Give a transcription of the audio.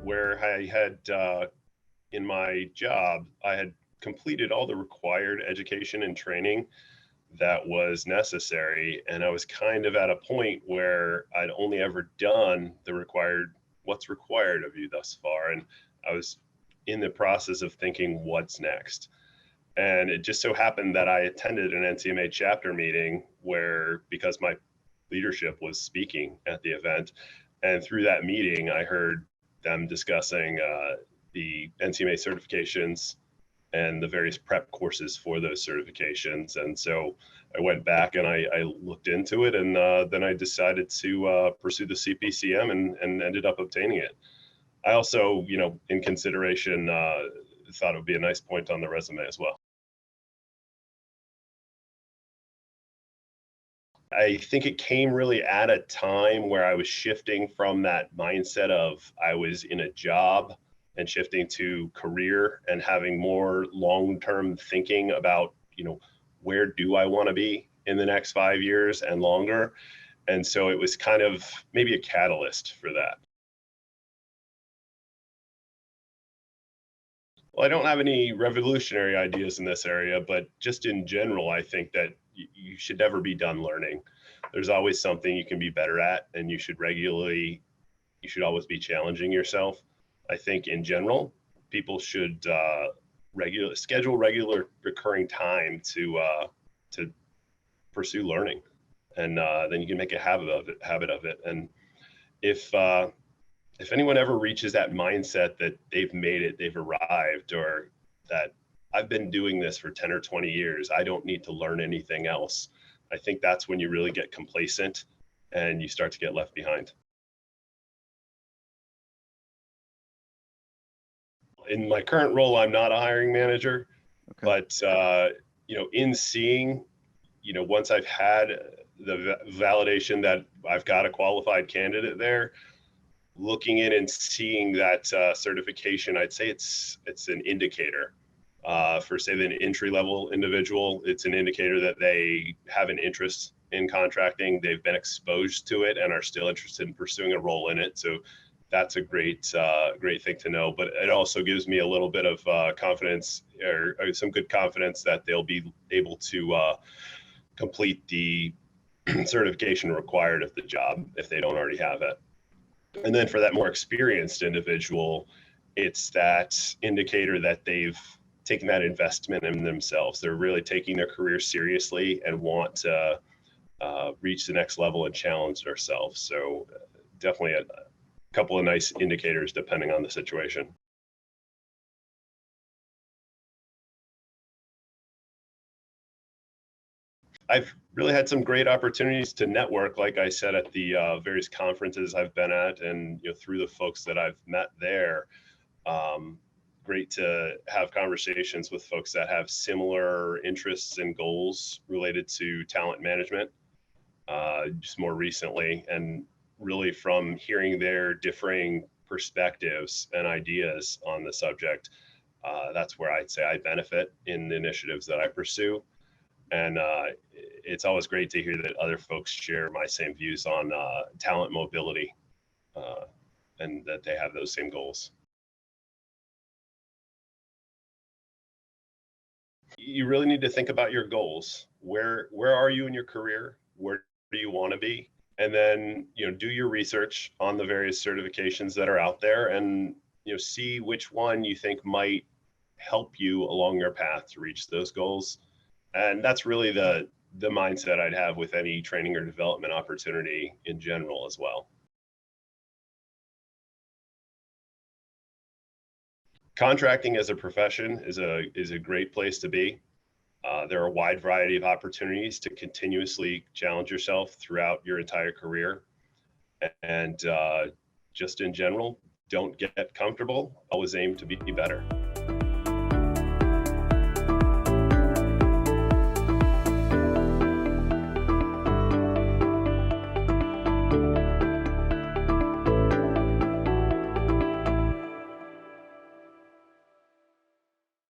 where I had, in my job, I had completed all the required education and training that was necessary. And I was kind of at a point where I'd only ever done what's required of you thus far. And I was in the process of thinking, what's next? And it just so happened that I attended an NCMA chapter meeting because my leadership was speaking at the event. And through that meeting, I heard them discussing the NCMA certifications and the various prep courses for those certifications. And so I went back and I looked into it, and then I decided to pursue the CPCM and ended up obtaining it. I also, in consideration, thought it would be a nice point on the resume as well. I think it came really at a time where I was shifting from that mindset of I was in a job and shifting to career and having more long-term thinking about, where do I want to be in the next 5 years and longer? And so it was kind of maybe a catalyst for that. Well, I don't have any revolutionary ideas in this area, but just in general, I think that you should never be done learning. There's always something you can be better at, and you should always be challenging yourself. I think in general, people should schedule regular recurring time to pursue learning, and then you can make a habit of it. And if anyone ever reaches that mindset that they've made it, they've arrived, or that I've been doing this for 10 or 20 years, I don't need to learn anything else, I think that's when you really get complacent and you start to get left behind. In my current role, I'm not a hiring manager, Okay. but in seeing, once I've had the validation that I've got a qualified candidate there, looking in and seeing that certification, I'd say it's an indicator. For say an entry level individual, it's an indicator that they have an interest in contracting. They've been exposed to it and are still interested in pursuing a role in it. So that's a great thing to know. But it also gives me a little bit of confidence, or some good confidence, that they'll be able to complete the certification required of the job if they don't already have it. And then for that more experienced individual, it's that indicator that they've taken that investment in themselves. They're really taking their career seriously and want to reach the next level and challenge themselves. So definitely a couple of nice indicators depending on the situation. I've really had some great opportunities to network, like I said, at the various conferences I've been at, and through the folks that I've met there. Great to have conversations with folks that have similar interests and goals related to talent management, just more recently, and really from hearing their differing perspectives and ideas on the subject, that's where I'd say I benefit in the initiatives that I pursue. And it's always great to hear that other folks share my same views on talent mobility, and that they have those same goals. You really need to think about your goals. Where are you in your career? Where do you want to be? And then, do your research on the various certifications that are out there, and, see which one you think might help you along your path to reach those goals. And that's really the mindset I'd have with any training or development opportunity in general as well. Contracting as a profession is a great place to be. There are a wide variety of opportunities to continuously challenge yourself throughout your entire career. And just in general, don't get comfortable. Always aim to be better.